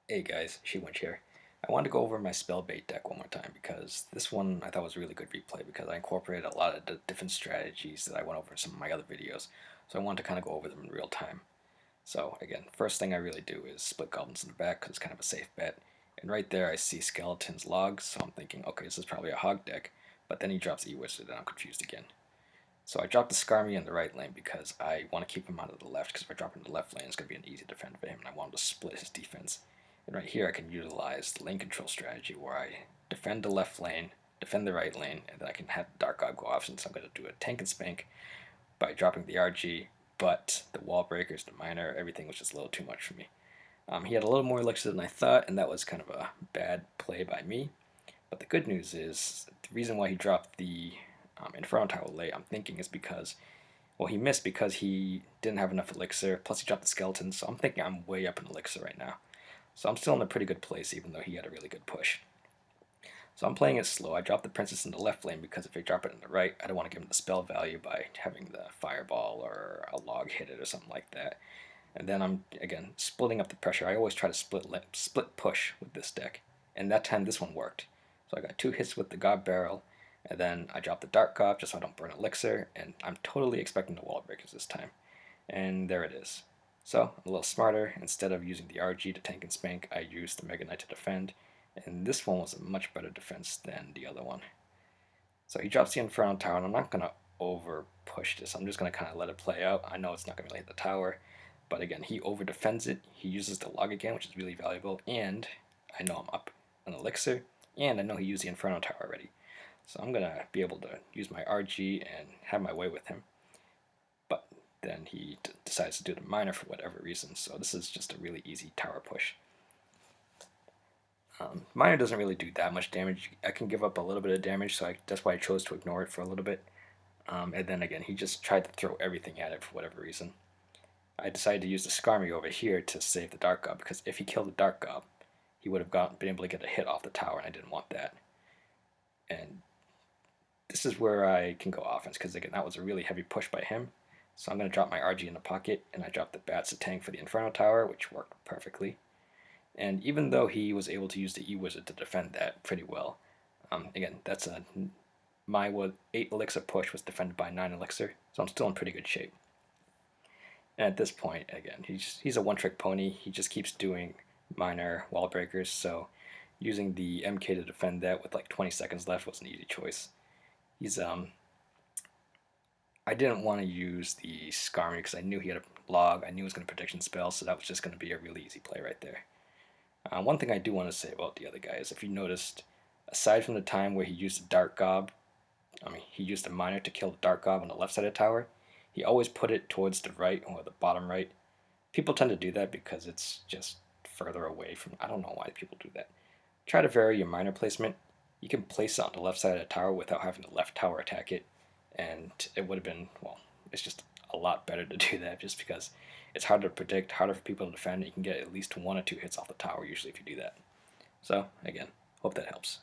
Hey guys, She-Winch here. I wanted to go over my spell bait deck one more time because this one I thought was a really good replay because I incorporated a lot of the different strategies that I went over in some of my other videos. So I wanted to kind of go over them in real time. So again, first thing I really do is split goblins in the back because it's kind of a safe bet. And right there I see Skeleton's logs, so I'm thinking, okay, this is probably a hog deck. But then he drops E-Wizard and I'm confused again. So I dropped the Skarmy in the right lane because I want to keep him out of the left, because if I drop him in the left lane, it's going to be an easy defend for him, and I want him to split his defense. And right here, I can utilize the lane control strategy where I defend the left lane, defend the right lane, and then I can have the Dark God go off, since I'm going to do a tank and spank by dropping the RG, but the wall breakers, the miner, everything was just a little too much for me. He had a little more elixir than I thought, and that was kind of a bad play by me. But the good news is, the reason why he dropped the Inferno Tower late, I'm thinking, is because, well, he missed because he didn't have enough elixir, plus he dropped the skeleton, so I'm thinking I'm way up in elixir right now. So I'm still in a pretty good place, even though he had a really good push. So I'm playing it slow. I dropped the princess in the left lane because if I drop it in the right, I don't want to give him the spell value by having the fireball or a log hit it or something like that. And then I'm, again, splitting up the pressure. I always try to split push with this deck. And that time this one worked. So I got 2 hits with the God Barrel, and then I dropped the Dark God just so I don't burn elixir, and I'm totally expecting the wall breakers this time. And there it is. So, a little smarter, instead of using the RG to tank and spank, I used the Mega Knight to defend, and this one was a much better defense than the other one. So he drops the Inferno Tower, and I'm not going to over push this. I'm just going to kind of let it play out. I know it's not going to really hit the tower, but again, he over defends it. He uses the log again, which is really valuable, and I know I'm up on elixir, and I know he used the Inferno Tower already. So I'm going to be able to use my RG and have my way with him. But then he decides to do the miner for whatever reason, so this is just a really easy tower push. Miner doesn't really do that much damage. I can give up a little bit of damage, so that's why I chose to ignore it for a little bit. And then again, he just tried to throw everything at it for whatever reason. I decided to use the Skarmy over here to save the Dark God, because if he killed the Dark God, he would have been able to get a hit off the tower, and I didn't want that. And this is where I can go offense, because again, that was a really heavy push by him. So I'm going to drop my RG in the pocket, and I dropped the Bats to tank for the Inferno Tower, which worked perfectly. And even though he was able to use the E-Wizard to defend that pretty well, again, that's my 8 elixir push was defended by 9 elixir, so I'm still in pretty good shape. And at this point, again, he's a one-trick pony. He just keeps doing minor wall breakers, so using the MK to defend that with like 20 seconds left was an easy choice. I didn't want to use the Skarmy because I knew he had a log. I knew he was going to prediction spell, so that was just going to be a really easy play right there. One thing I do want to say about the other guy is, if you noticed, aside from the time where he used the Dark Gob, he used a miner to kill the Dark Gob on the left side of the tower, he always put it towards the right or the bottom right. People tend to do that because it's just further away from, I don't know why people do that. Try to vary your miner placement. You can place it on the left side of the tower without having the left tower attack it, and it would have been, well, it's just a lot better to do that, just because it's harder to predict, harder for people to defend. You can get at least 1 or 2 hits off the tower usually if you do that. So, again, hope that helps.